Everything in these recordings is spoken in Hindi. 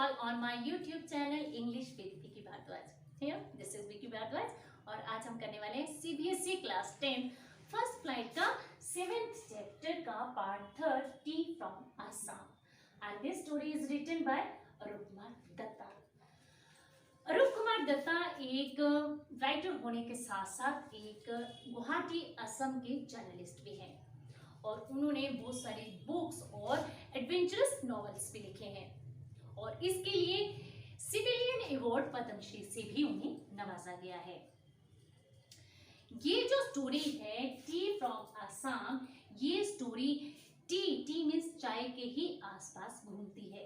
all on my YouTube channel English with Vicky Bhardwaj. Here, this is Vicky Bhardwaj और आज हम करने वाले हैं CBSE क्लास 10 फर्स्ट फ्लाइट का 7th चैप्टर का part 3 tea from Assam and this story is written by Arup Kumar Dutta. Arup Kumar Dutta एक राइटर होने के साथ साथ एक गुवाहाटी असम के जर्नलिस्ट भी हैं और उन्होंने बहुत सारी बुक्स और एडवेंचरस नॉवेल्स भी लिखे हैं और इसके लिए सिविलियन अवार्ड पद्मश्री से भी उन्हें नवाजा गया है। ये जो स्टोरी है टी फ्रॉम आसाम, ये स्टोरी टी मीन्स चाय के ही आसपास घूमती है।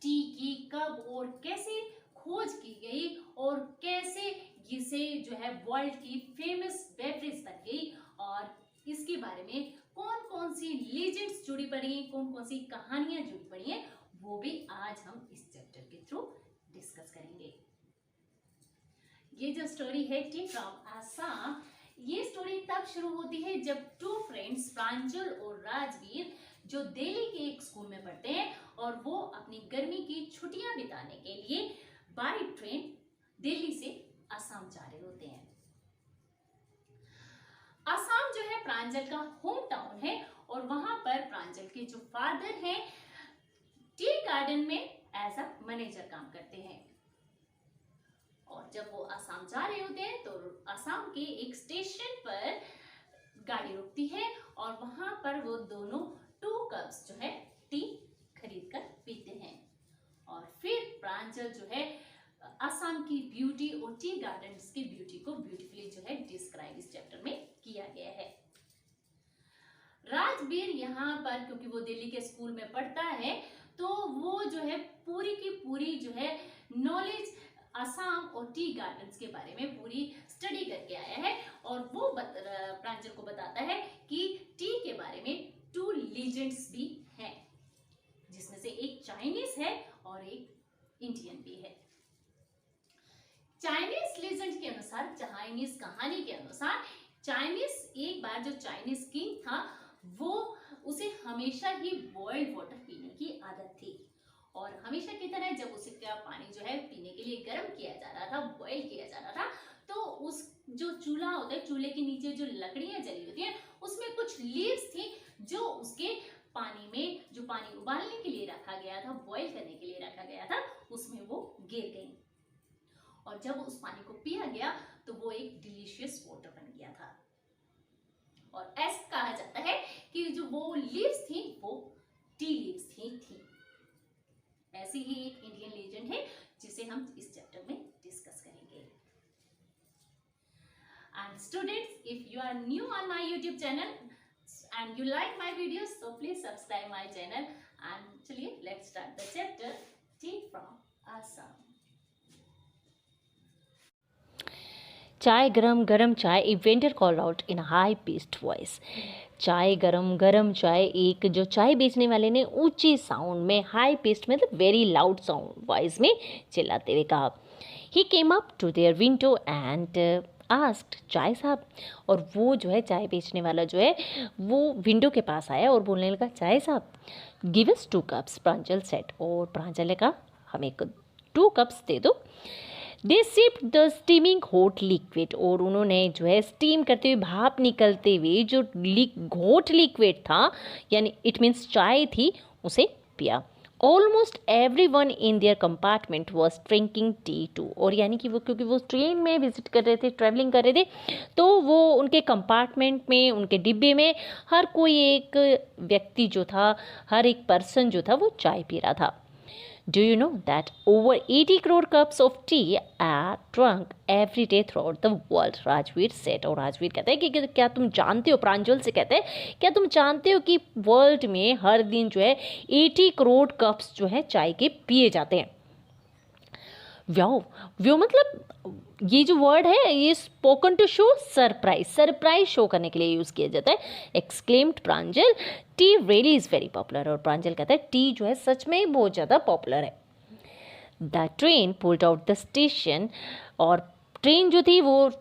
टी की कब और कैसे खोज की गई और कैसे इसे जो है वर्ल्ड की फेमस बेवरेज बन गई और इसके बारे में कौन कौन सी लीजेंड्स जुड़ी पड़ी हैं, कौन कौन सी कहानियां जुड़ी पड़ी हैं, वो भी आज हम इस चैप्टर के थ्रू डिस्कस करेंगे। ये जो स्टोरी है टी फ्रॉम आसाम, ये स्टोरी तब शुरू होती है जब टू फ्रेंड्स प्रांजल और राजवीर जो दिल्ली के एक स्कूल में पढ़ते हैं और वो अपनी गर्मी की छुट्टियां बिताने के लिए बाय ट्रेन दिल्ली से आसाम जा रहे होते हैं। आसाम जो है प्रांजल का होम टाउन है और वहां पर प्रांजल के जो फादर हैं टी गार्डन में एज अ मैनेजर काम करते हैं और जब वो आसाम जा रहे होते हैं तो आसाम के एक स्टेशन पर गाड़ी रुकती है और वहां पर वो दोनों 2 कप्स जो है टी खरीद कर पीते हैं और फिर प्रांजल जो है आसाम की ब्यूटी और टी गार्डन्स की ब्यूटी को ब्यूटीफुली जो है डिस्क्राइब इस चैप्टर में किया गया है। राजवीर यहाँ पर क्योंकि वो दिल्ली के स्कूल में पढ़ता है तो वो जो है पूरी की पूरी जो है नॉलेज आसाम और टी गार्डन्स के बारे में पूरी स्टडी करके आया है और वो प्रांजल को बताता है कि टी के बारे में 2 लीजेंड्स भी हैं जिसमें से एक चाइनीज है और एक इंडियन भी है। चाइनीज लीजेंड के अनुसार, चाइनीज कहानी के अनुसार, चाइनीज एक बार जो चाइनीज किंग था वो उसे हमेशा ही बॉइल्ड वाटर पीने की आदत थी और हमेशा की तरह जब उसे का पानी जो है पीने के लिए गर्म किया जा रहा था, बॉईल किया जा रहा था, तो उस जो चूल्हा होता है, चूल्हे के नीचे जो लकड़ियां जली होती हैं उसमें कुछ लीव्स थी जो उसके पानी में जो पानी उबालने के लिए रखा गया था, बॉईल करने के लिए रखा गया था, उसमें वो गिर गई और जब उस पानी को पिया गया तो वो एक डिलीशियस वाटर बन गया था और ऐसा कहा जाता है कि जो वो लीव्स थी वो टी लीव्स थी। ऐसी ही एक इंडियन लेजेंड है जिसे हम इस चैप्टर में डिस्कस करेंगे। And students, if you are new on my YouTube channel and you like my videos so please subscribe my channel and चलिए let's start the chapter tea from Assam. Chai garam garam chai, a vendor called out in high pitched voice. Chai garam garam चाय, एक जो चाय बेचने वाले ने ऊंची साउंड में, हाई पिच्ड मतलब वेरी लाउड साउंड वॉइस में चिल्लाते हुए कहा। He came up to their window and asked, chai sahib. और वो जो है चाय बेचने वाला जो है वो विंडो के पास आया और बोलने लगा, चाय साहब। Give us 2 cups, Pranjal said. और प्रांजल ने कहा, हमें 2 कप्स दे दो। They sipped the steaming hot liquid, और उन्होंने जो है स्टीम करते हुए, भाप निकलते हुए जो हॉट लिक्विड था यानी इट मीन्स चाय थी, उसे पिया। Almost everyone in their compartment was drinking tea too, और यानी कि वो क्योंकि वो ट्रेन में विजिट कर रहे थे, ट्रैवलिंग कर रहे थे, तो वो उनके कंपार्टमेंट में, उनके डिब्बे में हर कोई एक व्यक्ति जो था, हर एक पर्सन जो था वो चाय पी रहा था। Do you know that over 80 crore cups of tea are drunk every day throughout the world? Rajveer said। और राजवीर कहते हैं कि क्या तुम जानते हो, प्रांजल से कहते हैं, क्या तुम जानते हो कि वर्ल्ड में हर दिन जो है 80 करोड़ कप्स जो है चाय के पिए जाते हैं। व्यो मतलब ये जो वर्ड है ये spoken to show surprise show करने के लिए यूज़ किया जाता है। Exclaimed Pranjal, tea really is very popular. और प्रांजल कहता है टी जो है सच में ही बहुत ज़्यादा पॉपुलर है। The train pulled out the station, और ट्रेन जो थी वो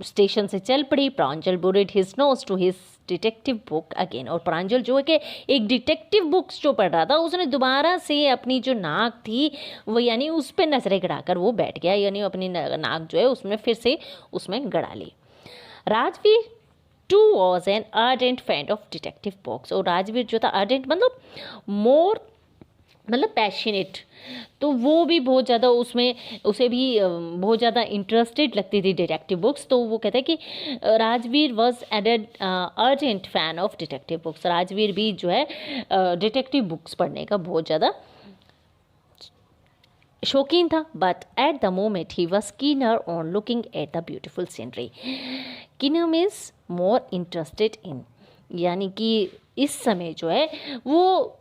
स्टेशन से चल पड़ी। Pranjal buried his nose to his detective book again. और प्रांजल जो है कि एक डिटेक्टिव बुक्स जो पढ़ रहा था उसने दोबारा से अपनी जो नाक थी वो यानी उस पर नजरें गड़ाकर वो बैठ गया, यानी अपनी नाक जो है उसमें फिर से उसमें गड़ा ली। Rajveer too was an ardent fan of detective books. और राजवीर जो था अर्डेंट मतलब मोर मतलब पैशनेट, तो वो भी बहुत ज़्यादा उसमें उसे भी बहुत ज़्यादा इंटरेस्टेड लगती थी डिटेक्टिव बुक्स। तो वो कहते हैं कि Rajveer was an ardent fan of detective books. Rajveer भी जो है डिटेक्टिव बुक्स पढ़ने का बहुत ज़्यादा शौकीन था। But at the moment he was keener on looking at the beautiful scenery. Keener means more interested in, यानी कि इस समय जो है वो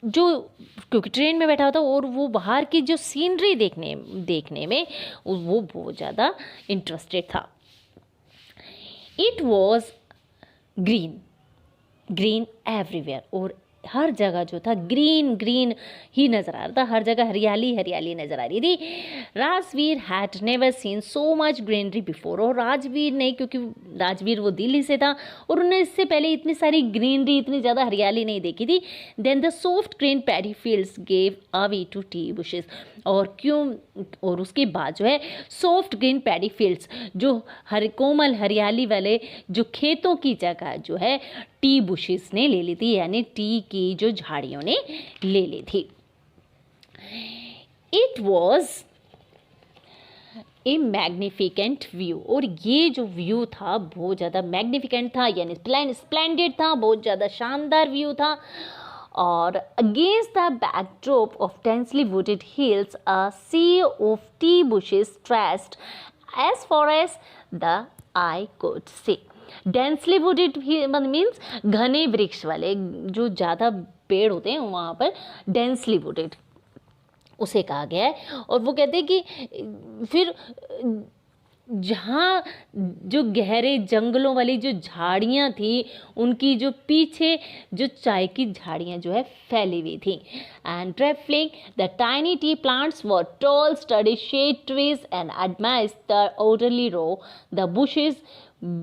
जो क्योंकि ट्रेन में बैठा था और वो बाहर की जो सीनरी देखने में वो बहुत ज़्यादा इंटरेस्टेड था। It was green green everywhere. और हर जगह जो था ग्रीन ग्रीन ही नज़र आ रहा था, हर जगह हरियाली हरियाली नज़र आ रही थी। Rajveer had never seen so much greenery before. और राजवीर ने, क्योंकि राजवीर वो दिल्ली से था और उन्हें इससे पहले इतनी सारी ग्रीनरी इतनी ज़्यादा हरियाली नहीं देखी थी। Then the soft green paddy fields gave away to tea bushes. और उसके बाद जो है सॉफ्ट ग्रीन पैडी फील्ड्स जो कोमल हरियाली वाले जो खेतों की जगह जो है टी बुशेस ने ले ली थी, यानी टी की जो झाड़ियों ने ले ली थी। It was a magnificent view. और ये जो व्यू था बहुत ज़्यादा मैग्निफिकेंट था, यानी स्प्लेंडेड था, बहुत ज़्यादा शानदार व्यू था। और against the backdrop of densely wooded hills a sea of tea bushes stretched as far as the eye could see. Densely wooded means घने वृक्ष वाले, जो ज़्यादा पेड़ होते हैं वहाँ पर डेंसली वुडेड उसे कहा गया है। और वो कहते हैं कि फिर जहाँ जो गहरे जंगलों वाली जो झाड़ियाँ थी उनकी जो पीछे जो चाय की झाड़ियाँ जो है फैली हुई थी। एंड ट्रैफलिंग the tiny tea plants were tall sturdy shade trees and एडमाइज the orderly row the bushes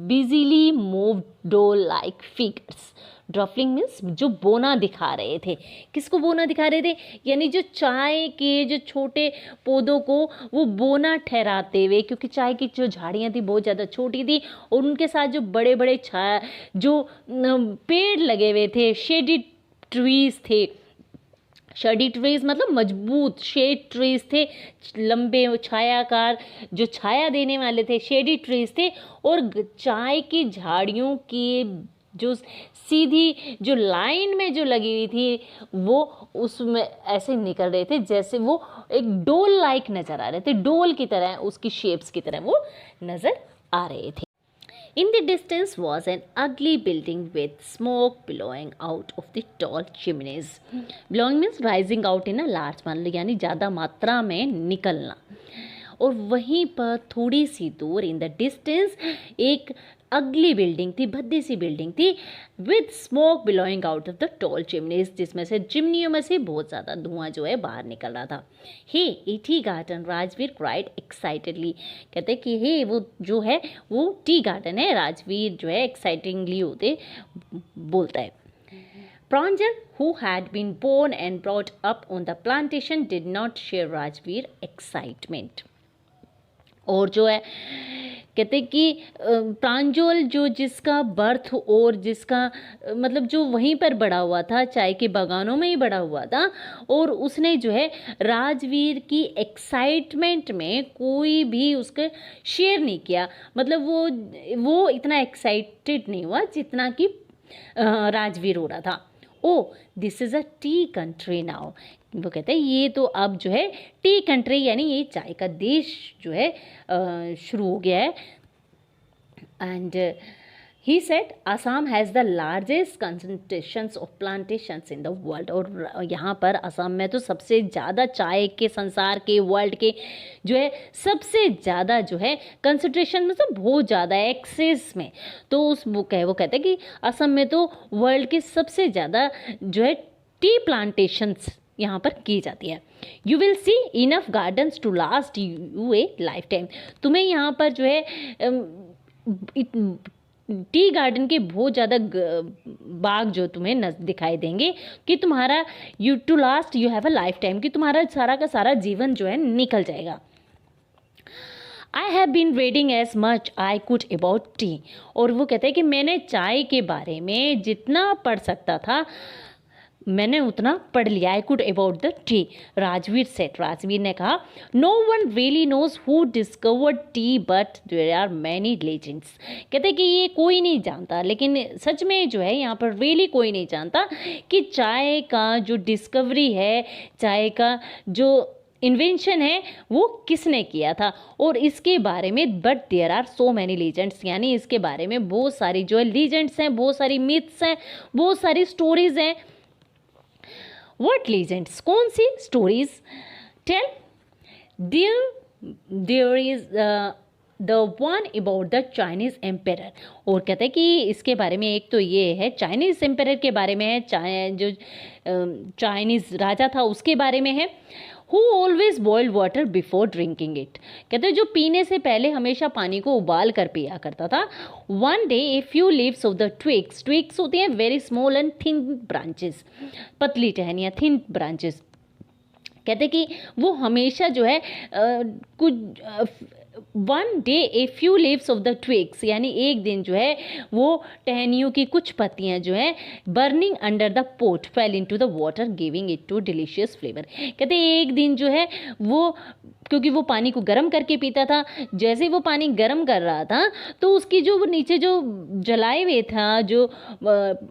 busily moved doll like figures। ड्रफलिंग मीन्स जो बोना दिखा रहे थे। किसको बोना दिखा रहे थे? यानी जो चाय के जो छोटे पौधों को वो बोना ठहराते हुए, क्योंकि चाय की जो झाड़ियाँ थी बहुत ज़्यादा छोटी थी और उनके साथ जो बड़े बड़े जो पेड़ लगे हुए थे, शेडी ट्रीज थे। शेडी ट्रीज मतलब मजबूत, शेड ट्रीज थे लंबे छायाकार जो छाया देने वाले थे, शेडी ट्रीज थे। और चाय की झाड़ियों की जो सीधी जो लाइन में जो लगी हुई थी वो उसमें ऐसे निकल रहे थे जैसे वो एक डोल लाइक नज़र आ रहे थे, डोल की तरह उसकी शेप्स की तरह वो नज़र आ रहे थे। In the distance was an ugly building with smoke billowing out of the tall chimneys. Billowing means rising out in a large मात्रा, यानी ज़्यादा मात्रा में निकलना। और वहीं पर थोड़ी सी दूर इन द डिस्टेंस एक अगली बिल्डिंग थी, भद्दी सी बिल्डिंग थी, with smoke billowing out of the tall chimneys, जिसमें से चिमनियों में से बहुत ज़्यादा धुआं जो है बाहर निकल रहा था। Hey tea garden, Rajveer cried excitedly. कहते कि हे वो जो है वो टी गार्डन है। राजवीर जो है एक्साइटिंगली होते बोलता है। Pranjal, who had been born and brought up on the plantation, did not share Rajveer excitement. और जो है कहते कि प्रांजल जो जिसका बर्थ और जिसका मतलब जो वहीं पर बड़ा हुआ था, चाय के बागानों में ही बड़ा हुआ था, और उसने जो है राजवीर की एक्साइटमेंट में कोई भी उसके शेयर नहीं किया। मतलब वो इतना एक्साइटेड नहीं हुआ जितना कि राजवीर हो रहा था। Oh this is a tea country now. वो कहते हैं ये तो अब जो है टी कंट्री यानी ये चाय का देश जो है शुरू हो गया है। And he said Assam has the largest concentrations of plantations in the world. और यहाँ पर असम में तो सबसे ज़्यादा चाय के संसार के वर्ल्ड के जो है सबसे ज़्यादा जो है कंसंट्रेशन में तो बहुत ज़्यादा एक्सेस में। तो वो कहते हैं कि असम में तो वर्ल्ड के सबसे ज़्यादा जो है टी प्लांटेशंस यहाँ पर की जाती है। You will see enough gardens to last you a lifetime. तुम्हें यहाँ पर जो है टी गार्डन के बहुत ज़्यादा बाग जो तुम्हें दिखाई देंगे कि तुम्हारा you to last you have a lifetime, कि तुम्हारा सारा का सारा जीवन जो है निकल जाएगा। I have been reading as much I could about tea, और वो कहते हैं कि मैंने चाय के बारे में जितना पढ़ सकता था मैंने उतना पढ़ लिया। I could about the tea, Rajveer said, Rajveer ने कहा no one really knows who discovered tea but there are many legends. कहते हैं कि ये कोई नहीं जानता, लेकिन सच में जो है यहाँ पर रियली कोई नहीं जानता कि चाय का जो डिस्कवरी है, चाय का जो इन्वेंशन है वो किसने किया था, और इसके बारे में but there are so many legends, यानी इसके बारे में बहुत सारी जो है लीजेंड्स हैं, बहुत सारी मिथ्स हैं, बहुत सारी स्टोरीज हैं। व्हाट लीजेंड्स, कौन सी stories? Tell. There is the one about the Chinese emperor, और कहते हैं कि इसके बारे में एक तो ये है चाइनीज एम्पेरर के बारे में है, जो चाइनीज राजा था उसके बारे में है। Who always boiled water before drinking it, कहते हैं जो पीने से पहले हमेशा पानी को उबाल कर पिया करता था। One day a few leaves of the twigs होती हैं very small and thin branches, पतली टहनियाँ, thin branches, कहते कि वो हमेशा जो है कुछ one day a few leaves of the twigs, यानी एक दिन जो है वो टहनियों की कुछ पत्तियां जो है burning under the pot fell into the water giving it to delicious flavour. कहते एक दिन जो है वो, क्योंकि वो पानी को गर्म करके पीता था, जैसे वो पानी गर्म कर रहा था तो उसकी जो नीचे जो जलाए हुए था, जो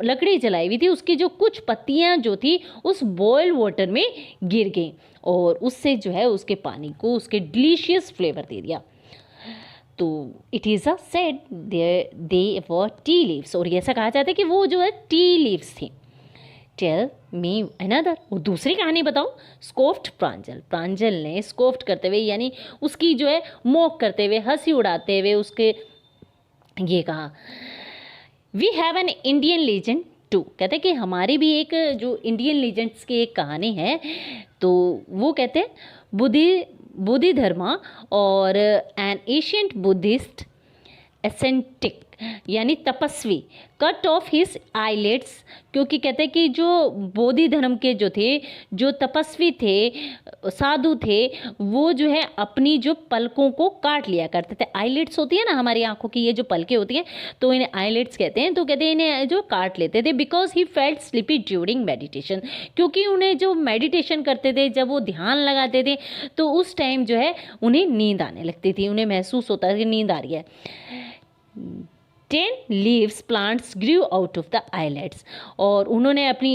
लकड़ी जलाई हुई थी, उसकी जो कुछ पत्तियां जो थी उस बॉयल वाटर में गिर गई, और उससे जो है उसके पानी को उसके डिलीशियस फ्लेवर दे दिया। तो it is a said they were tea leaves, और ऐसा कहा जाता है कि वो जो है टी लीव्स थी। टेल मी अनदर, और दूसरी कहानी बताओ। स्कोफ्ड प्रांजल, प्रांजल ने स्कोफ्ड करते हुए यानी उसकी जो है मॉक करते हुए, हंसी उड़ाते हुए उसके ये कहा we have an Indian legend too, कहते हैं कि हमारी भी एक जो इंडियन लीजेंड्स की एक कहानी है। तो वो कहते हैं बुद्धि धर्मा और एन एशियंट बुद्धिस्ट एसेंटिक यानी तपस्वी कट ऑफ हिज आईलेट्स, क्योंकि कहते हैं कि जो बोधि धर्म के जो थे, जो तपस्वी थे, साधु थे, वो जो है अपनी जो पलकों को काट लिया करते थे। आईलेट्स होती है ना हमारी आंखों की, ये जो पलकें होती हैं तो इन्हें आईलेट्स कहते हैं। तो कहते हैं इन्हें जो काट लेते थे because he felt sleepy during meditation, क्योंकि उन्हें जो मेडिटेशन करते थे, जब वो ध्यान लगाते थे तो उस टाइम जो है उन्हें नींद आने लगती थी, उन्हें महसूस होता था कि नींद आ रही है। 10 leaves plants grew out of the eyelids, और उन्होंने अपनी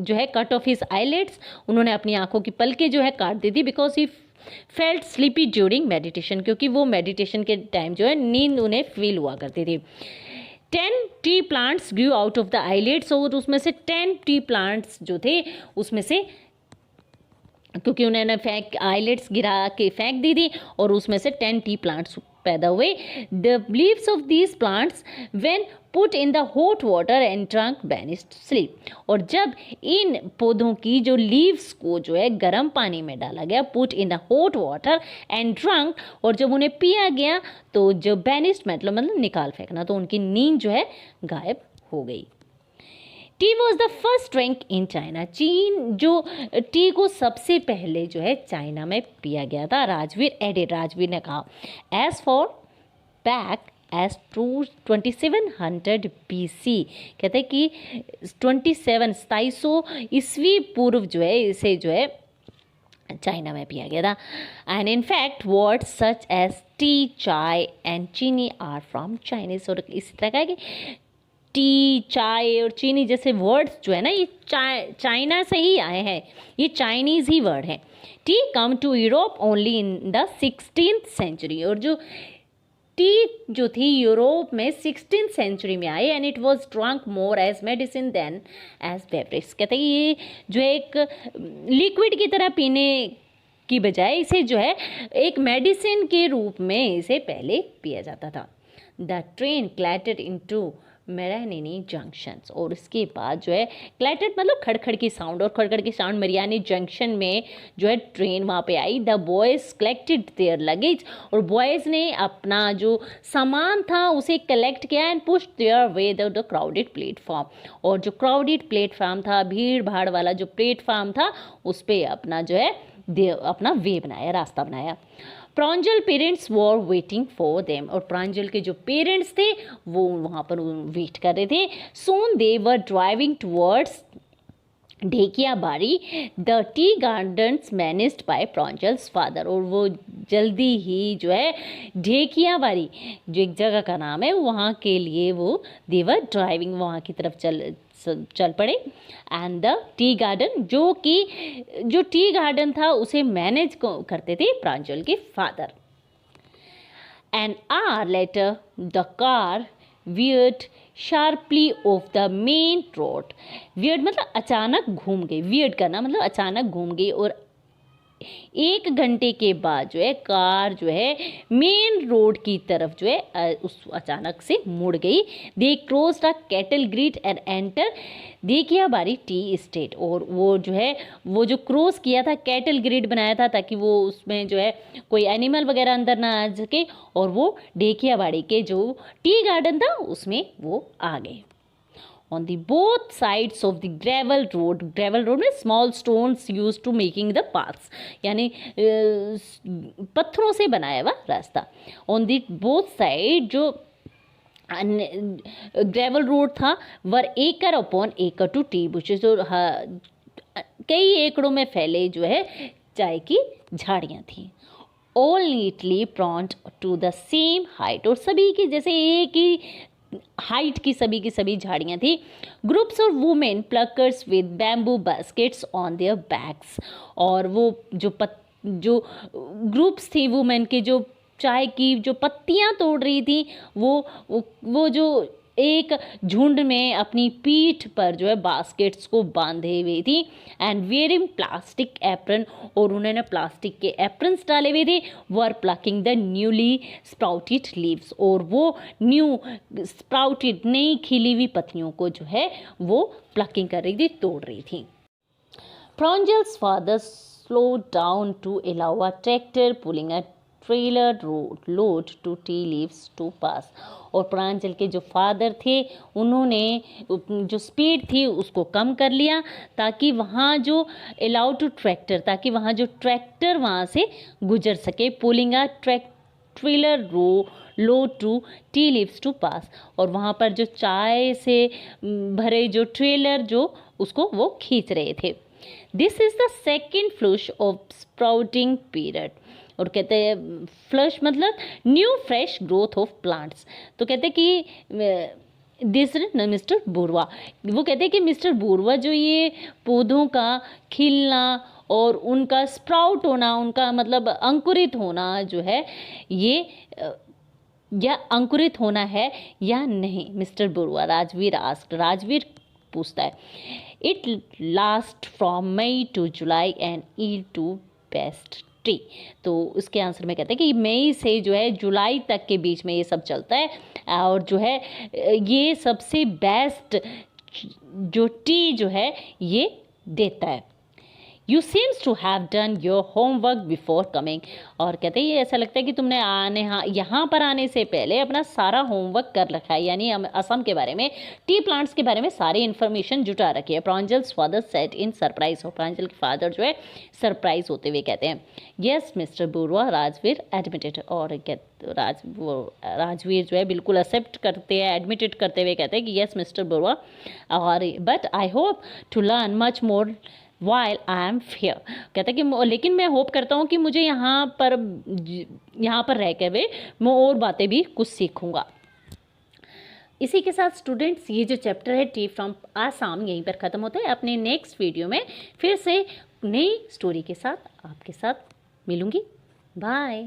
जो है कट ऑफ हिज आईलेट्स, उन्होंने अपनी आंखों की पलकें जो है काट दी थी because he felt sleepy during meditation, क्योंकि वो मेडिटेशन के टाइम जो है नींद उन्हें फील हुआ करती थी। 10 tea plants grew out of the eyelids, और उसमें से 10 टी प्लांट्स जो थे उसमें से, क्योंकि उन्होंने आईलेट्स गिरा के फेंक दी थी और उसमें से 10 टी प्लांट्स पैदा हुए। The leaves of these plants when put in the hot water and drunk vanished sleep, और जब इन पौधों की जो लीव्स को जो है गर्म पानी में डाला गया, put in the hot water and drunk, और जब उन्हें पिया गया तो जो वैनिश्ड मतलब निकाल फेंकना, तो उनकी नींद जो है गायब हो गई। T was the first drink in China, चीन जो टी को सबसे पहले जो है चाइना में पिया गया था। राजवीर एडेड, राजवीर ने कहा as far back as to 2700 BC, कहते हैं कि 2700 ईस्वी पूर्व जो है इसे जो है चाइना में पिया गया था। And in fact words such as tea, chai and chini are from Chinese, और इसी तरह का कि टी, चाय और चीनी जैसे वर्ड्स जो है ना ये चाइना से ही आए हैं, ये चाइनीज ही वर्ड है। Tea came to Europe only in the 16th century, और जो टी जो थी यूरोप में 16th सेंचुरी में आई, and it was drunk more as medicine than as beverage, कहते हैं ये जो एक लिक्विड की तरह पीने की बजाय इसे जो है एक मेडिसिन के रूप में इसे पहले पिया जाता था। The train clattered into Mariani junctions. और उसके बाद जो है क्लैटेड मतलब खड़खड़ की साउंड, और खड़खड़ की साउंड मरियानी जंक्शन में जो है ट्रेन वहाँ पे आई। The boys collected their luggage, और बॉयज़ ने अपना जो सामान था उसे कलेक्ट किया and push their way the crowded platform. और जो क्राउडेड प्लेटफॉर्म था, भीड़ भाड़ वाला जो प्लेटफॉर्म था, उस पर अपना जो है अपना वे बनाया, रास्ता बनाया। Pranjal parents were waiting for them, और प्रांजल के जो पेरेंट्स थे वो वहाँ पर वेट कर रहे थे। Soon they were driving towards Dhekiabari the tea gardens managed by Pranjal's father. और वो जल्दी ही जो है ढेकियाबाड़ी जो एक जगह का नाम है वहाँ के लिए वो देवर ड्राइविंग वहाँ की तरफ चल पड़े। एंड द टी गार्डन, जो टी गार्डन था उसे मैनेज करते थे प्रांजल के father. An hour later, the car veered sharply off the main road. Veered मतलब अचानक घूम गई, veered करना मतलब अचानक घूम गई। और 1 घंटे के बाद जो है कार जो है मेन रोड की तरफ जो है उस अचानक से मुड़ गई। They crossed a cattle grid and enter Dhekiabari tea estate. और वो जो है वो जो क्रॉस किया था, कैटल ग्रिड बनाया था ताकि वो उसमें जो है कोई एनिमल वगैरह अंदर ना आ सके, और वो ढेकियाबाड़ी के जो टी गार्डन था उसमें वो आ गए। On the both sides of the gravel road में small stones used to making the paths, यानी पत्थरों से बनाया हुआ रास्ता। On the both side जो ग्रेवल रोड था वर एकड़ अपॉन एकड़ टू टी बुशेस, और कई एकड़ों में फैले जो है चाय की झाड़ियाँ थी। All neatly plant to the same height, और सभी की जैसे एक ही हाइट की सभी की सभी झाड़ियाँ थी। Groups of women pluckers with bamboo baskets on their backs, और वो जो ग्रुप्स थी वुमेन के जो चाय की जो पत्तियाँ तोड़ रही थी वो जो एक झुंड में अपनी पीठ पर जो है बास्केट्स को बांधे हुए थी। एंड वेयरिंग प्लास्टिक एप्रन, और उन्होंने प्लास्टिक के एप्रन्स डाले हुए थे। Were plucking the newly sprouted leaves, और वो न्यू स्प्राउटेड नई खिली हुई पत्तियों को जो है वो प्लकिंग कर रही थी, तोड़ रही थी। Pranjal's father slowed down to allow a tractor pulling a trailer load to tea leaves to pass. और प्रांजल के जो फादर थे उन्होंने जो स्पीड थी उसको कम कर लिया ताकि वहाँ जो अलाउ टू ट्रैक्टर, ताकि वहाँ जो ट्रैक्टर वहाँ से गुजर सके। Pulling a trailer load to tea leaves to pass, और वहाँ पर जो चाय से भरे जो ट्रेलर जो उसको वो खींच रहे थे। This is the second flush of sprouting period, और कहते हैं फ्लश मतलब new fresh growth of plants. तो कहते हैं कि दिस मिस्टर बुरवा, वो कहते हैं कि मिस्टर बुरवा जो ये पौधों का खिलना और उनका स्प्राउट होना, उनका मतलब अंकुरित होना जो है ये या अंकुरित होना है या नहीं। मिस्टर बुरवा राजवीर पूछता है। It last from May to July and yield to best tree. तो उसके आंसर में कहते हैं कि मई से जो है जुलाई तक के बीच में ये सब चलता है, और जो है ये सबसे बेस्ट जो टी जो है ये देता है। You seems to have done your homework before coming, और कहते हैं ये ऐसा लगता है कि तुमने यहाँ पर आने से पहले अपना सारा होमवर्क कर रखा है, यानी असम के बारे में, टी प्लांट्स के बारे में सारी इन्फॉर्मेशन जुटा रखी है। Pranjal's father said in surprise, और प्रांजल के फादर जो है सरप्राइज होते हुए कहते हैं यस मिस्टर बुरवा राजवीर एडमिटेड, और राजवीर जो है बिल्कुल एक्सेप्ट करते हैं, एडमिटेड करते हुए कहते हैं कि यस मिस्टर बुरवा, और but I hope to learn much more while I am here। कहता है कि लेकिन मैं होप करता हूँ कि मुझे यहाँ पर रह कर मैं और बातें भी कुछ सीखूँगा। इसी के साथ स्टूडेंट्स ये जो चैप्टर है टी फ्रॉम आसाम यहीं पर ख़त्म होता है। अपने नेक्स्ट वीडियो में फिर से नई स्टोरी के साथ आपके साथ मिलूँगी। बाय।